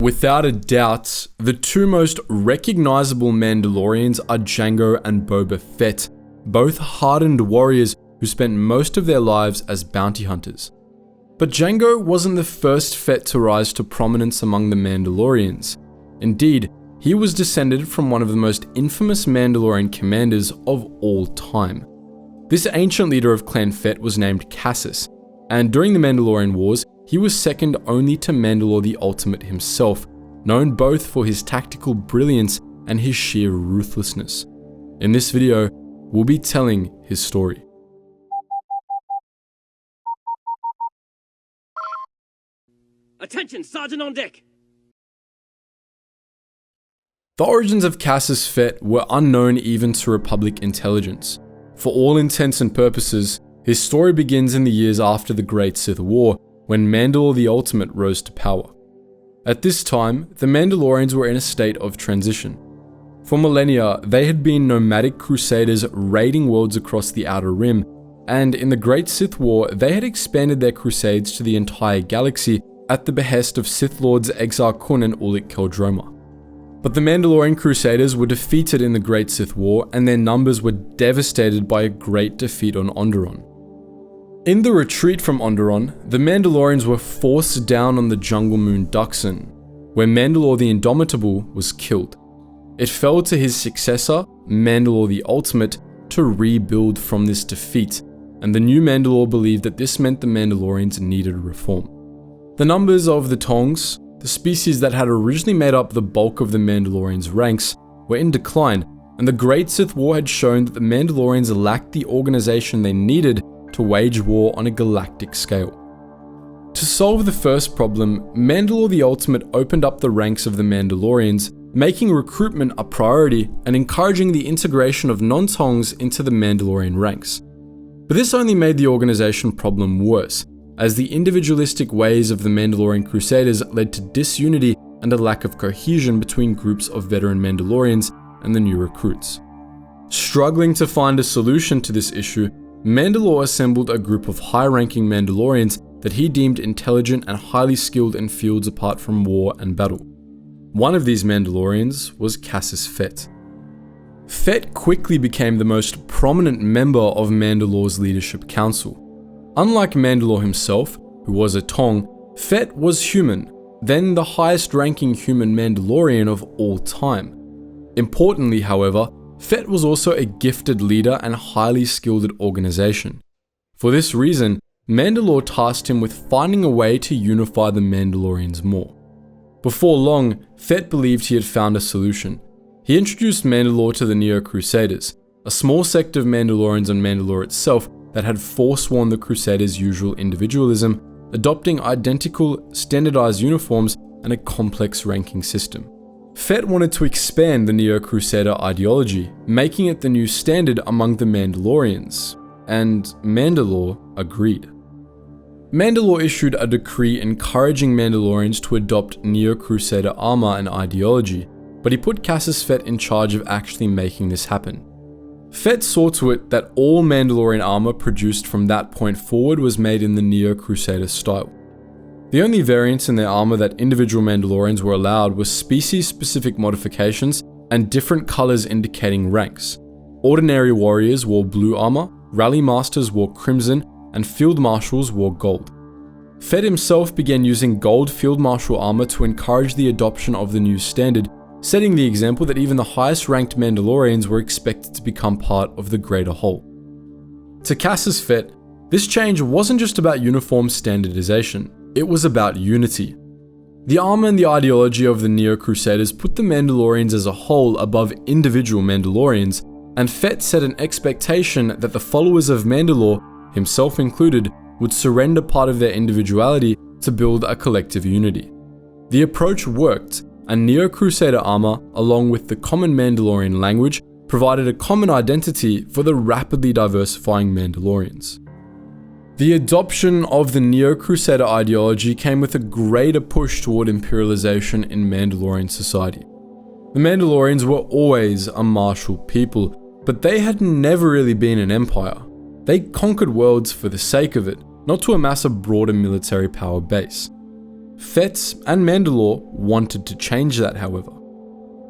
Without a doubt, the two most recognizable Mandalorians are Jango and Boba Fett, both hardened warriors who spent most of their lives as bounty hunters. But Jango wasn't the first Fett to rise to prominence among the Mandalorians. Indeed, he was descended from one of the most infamous Mandalorian commanders of all time. This ancient leader of Clan Fett was named Cassus, and during the Mandalorian Wars, he was second only to Mandalore the Ultimate himself, known both for his tactical brilliance and his sheer ruthlessness. In this video, we'll be telling his story. Attention, Sergeant on deck! The origins of Cassus Fett were unknown even to Republic intelligence. For all intents and purposes, his story begins in the years after the Great Sith War, when Mandalore the Ultimate rose to power. At this time, the Mandalorians were in a state of transition. For millennia, they had been nomadic Crusaders raiding worlds across the Outer Rim, and in the Great Sith War, they had expanded their crusades to the entire galaxy at the behest of Sith Lords Exar Kun and Ulic Qel-Droma. But the Mandalorian Crusaders were defeated in the Great Sith War, and their numbers were devastated by a great defeat on Onderon. In the retreat from Onderon, the Mandalorians were forced down on the jungle moon Duxon, where Mandalore the Indomitable was killed. It fell to his successor, Mandalore the Ultimate, to rebuild from this defeat, and the new Mandalore believed that this meant the Mandalorians needed reform. The numbers of the Tongs, the species that had originally made up the bulk of the Mandalorians' ranks, were in decline, and the Great Sith War had shown that the Mandalorians lacked the organization they needed to wage war on a galactic scale. To solve the first problem, Mandalore the Ultimate opened up the ranks of the Mandalorians, making recruitment a priority and encouraging the integration of non-Tongs into the Mandalorian ranks. But this only made the organization problem worse, as the individualistic ways of the Mandalorian Crusaders led to disunity and a lack of cohesion between groups of veteran Mandalorians and the new recruits. Struggling to find a solution to this issue, Mandalore assembled a group of high-ranking Mandalorians that he deemed intelligent and highly skilled in fields apart from war and battle. One of these Mandalorians was Cassus Fett. Fett quickly became the most prominent member of Mandalore's leadership council. Unlike Mandalore himself, who was a Tong, Fett was human, then the highest-ranking human Mandalorian of all time. Importantly, however, Fett was also a gifted leader and highly skilled at organization. For this reason, Mandalore tasked him with finding a way to unify the Mandalorians more. Before long, Fett believed he had found a solution. He introduced Mandalore to the Neo-Crusaders, a small sect of Mandalorians on Mandalore itself that had forsworn the Crusaders' usual individualism, adopting identical, standardized uniforms and a complex ranking system. Fett wanted to expand the Neo-Crusader ideology, making it the new standard among the Mandalorians, and Mandalore agreed. Mandalore issued a decree encouraging Mandalorians to adopt Neo-Crusader armor and ideology, but he put Cassus Fett in charge of actually making this happen. Fett saw to it that all Mandalorian armor produced from that point forward was made in the Neo-Crusader style. The only variants in their armor that individual Mandalorians were allowed were species-specific modifications and different colors indicating ranks. Ordinary warriors wore blue armor, rally masters wore crimson, and field marshals wore gold. Fett himself began using gold field marshal armor to encourage the adoption of the new standard, setting the example that even the highest-ranked Mandalorians were expected to become part of the greater whole. To Cassus Fett, this change wasn't just about uniform standardization. It was about unity. The armor and the ideology of the Neo-Crusaders put the Mandalorians as a whole above individual Mandalorians, and Fett set an expectation that the followers of Mandalore, himself included, would surrender part of their individuality to build a collective unity. The approach worked, and Neo-Crusader armor, along with the common Mandalorian language, provided a common identity for the rapidly diversifying Mandalorians. The adoption of the Neo-Crusader ideology came with a greater push toward imperialization in Mandalorian society. The Mandalorians were always a martial people, but they had never really been an empire. They conquered worlds for the sake of it, not to amass a broader military power base. Fett and Mandalore wanted to change that, however.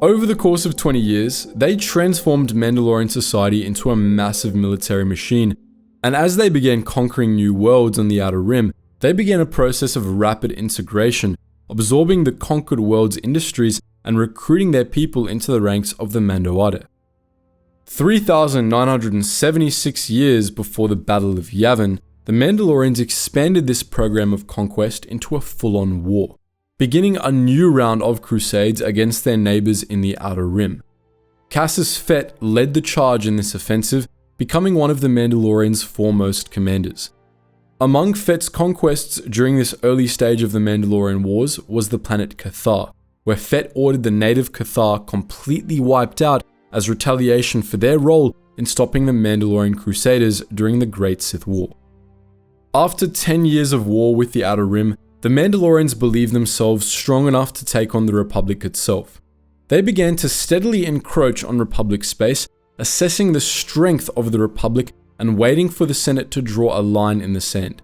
Over the course of 20 years, they transformed Mandalorian society into a massive military machine, and as they began conquering new worlds on the Outer Rim, they began a process of rapid integration, absorbing the conquered world's industries and recruiting their people into the ranks of the Mandoade. 3,976 years before the Battle of Yavin, the Mandalorians expanded this program of conquest into a full-on war, beginning a new round of crusades against their neighbors in the Outer Rim. Cassus Fett led the charge in this offensive, becoming one of the Mandalorians' foremost commanders. Among Fett's conquests during this early stage of the Mandalorian Wars was the planet Cathar, where Fett ordered the native Cathar completely wiped out as retaliation for their role in stopping the Mandalorian Crusaders during the Great Sith War. After 10 years of war with the Outer Rim, the Mandalorians believed themselves strong enough to take on the Republic itself. They began to steadily encroach on Republic space, assessing the strength of the Republic and waiting for the Senate to draw a line in the sand.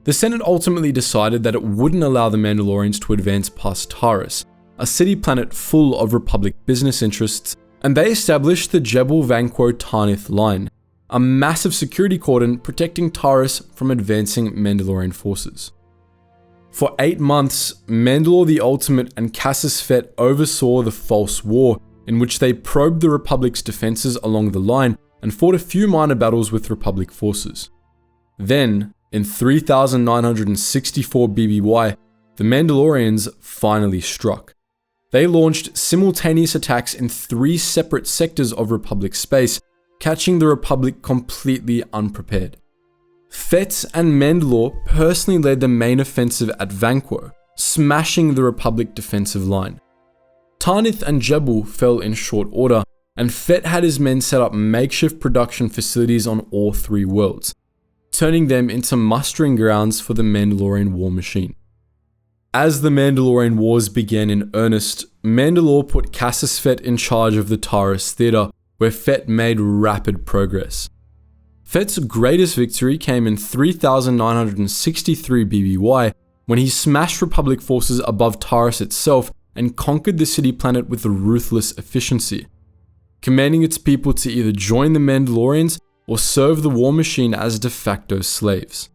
The Senate ultimately decided that it wouldn't allow the Mandalorians to advance past Taris, a city planet full of Republic business interests, and they established the Jebel Vanquo Tarnith Line, a massive security cordon protecting Taris from advancing Mandalorian forces. For 8 months, Mandalore the Ultimate and Cassus Fett oversaw the False War, in which they probed the Republic's defenses along the line and fought a few minor battles with Republic forces. Then, in 3,964 BBY, the Mandalorians finally struck. They launched simultaneous attacks in 3 separate sectors of Republic space, catching the Republic completely unprepared. Fett and Mandalore personally led the main offensive at Vanquo, smashing the Republic defensive line. Tarnith and Jebel fell in short order, and Fett had his men set up makeshift production facilities on all 3 worlds, turning them into mustering grounds for the Mandalorian war machine. As the Mandalorian Wars began in earnest, Mandalore put Cassus Fett in charge of the Taris Theater, where Fett made rapid progress. Fett's greatest victory came in 3,963 BBY, when he smashed Republic forces above Taris itself and conquered the city planet with ruthless efficiency, commanding its people to either join the Mandalorians or serve the war machine as de facto slaves.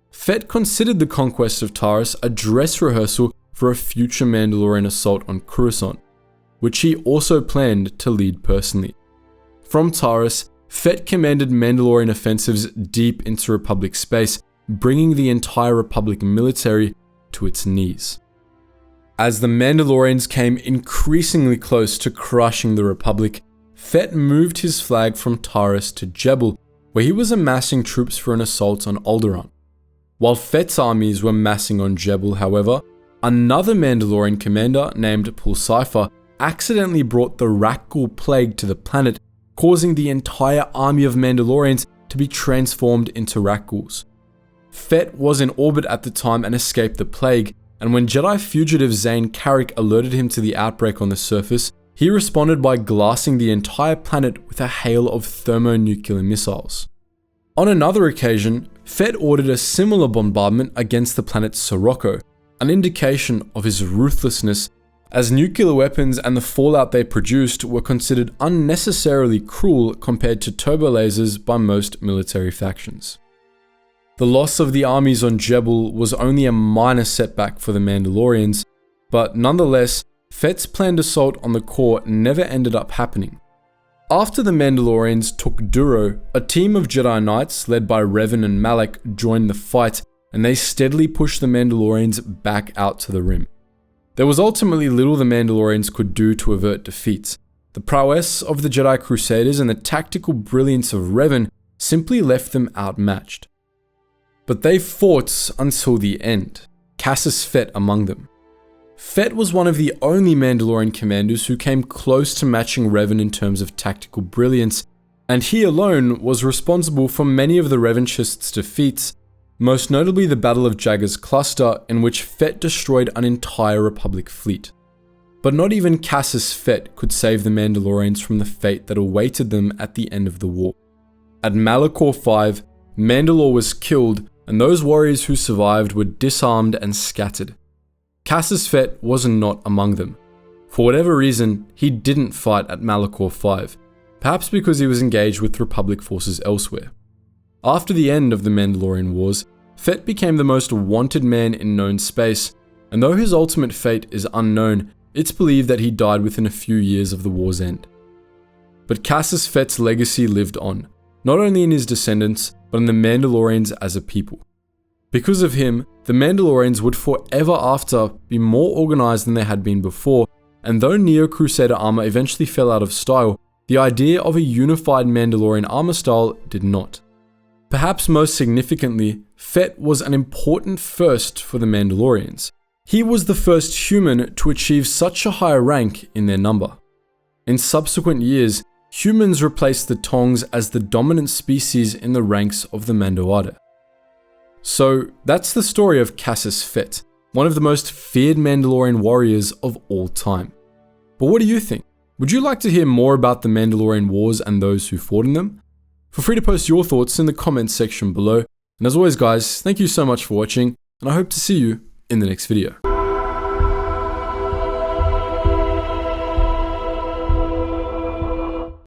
Fett considered the conquest of Taris a dress rehearsal for a future Mandalorian assault on Coruscant, which he also planned to lead personally. From Taris, Fett commanded Mandalorian offensives deep into Republic space, bringing the entire Republic military to its knees. As the Mandalorians came increasingly close to crushing the Republic, Fett moved his flag from Taris to Jebel, where he was amassing troops for an assault on Alderaan. While Fett's armies were massing on Jebel, however, another Mandalorian commander named Pulseifer accidentally brought the Rakghoul plague to the planet, causing the entire army of Mandalorians to be transformed into Rakghouls. Fett was in orbit at the time and escaped the plague, and when Jedi fugitive Zane Carrick alerted him to the outbreak on the surface, he responded by glassing the entire planet with a hail of thermonuclear missiles. On another occasion, Fett ordered a similar bombardment against the planet Sirocco, an indication of his ruthlessness, as nuclear weapons and the fallout they produced were considered unnecessarily cruel compared to turbolasers by most military factions. The loss of the armies on Jebel was only a minor setback for the Mandalorians, but nonetheless, Fett's planned assault on the core never ended up happening. After the Mandalorians took Duro, a team of Jedi Knights led by Revan and Malak joined the fight, and they steadily pushed the Mandalorians back out to the Rim. There was ultimately little the Mandalorians could do to avert defeat. The prowess of the Jedi Crusaders and the tactical brilliance of Revan simply left them outmatched. But they fought until the end, Cassus Fett among them. Fett was one of the only Mandalorian commanders who came close to matching Revan in terms of tactical brilliance, and he alone was responsible for many of the Revanchists' defeats, most notably the Battle of Jagger's Cluster, in which Fett destroyed an entire Republic fleet. But not even Cassus Fett could save the Mandalorians from the fate that awaited them at the end of the war. At Malachor V, Mandalore was killed, and those warriors who survived were disarmed and scattered. Cassus Fett was not among them. For whatever reason, he didn't fight at Malachor 5, perhaps because he was engaged with Republic forces elsewhere. After the end of the Mandalorian Wars, Fett became the most wanted man in known space, and though his ultimate fate is unknown, it's believed that he died within a few years of the war's end. But Cassus Fett's legacy lived on, not only in his descendants, but in the Mandalorians as a people. Because of him, the Mandalorians would forever after be more organized than they had been before, and though Neo-Crusader armor eventually fell out of style, the idea of a unified Mandalorian armor style did not. Perhaps most significantly, Fett was an important first for the Mandalorians. He was the first human to achieve such a high rank in their number. In subsequent years, humans replaced the Tongs as the dominant species in the ranks of the Mando'Ada. So that's the story of Cassus Fett, one of the most feared Mandalorian warriors of all time. But what do you think? Would you like to hear more about the Mandalorian Wars and those who fought in them? Feel free to post your thoughts in the comments section below. And as always guys, thank you so much for watching, and I hope to see you in the next video.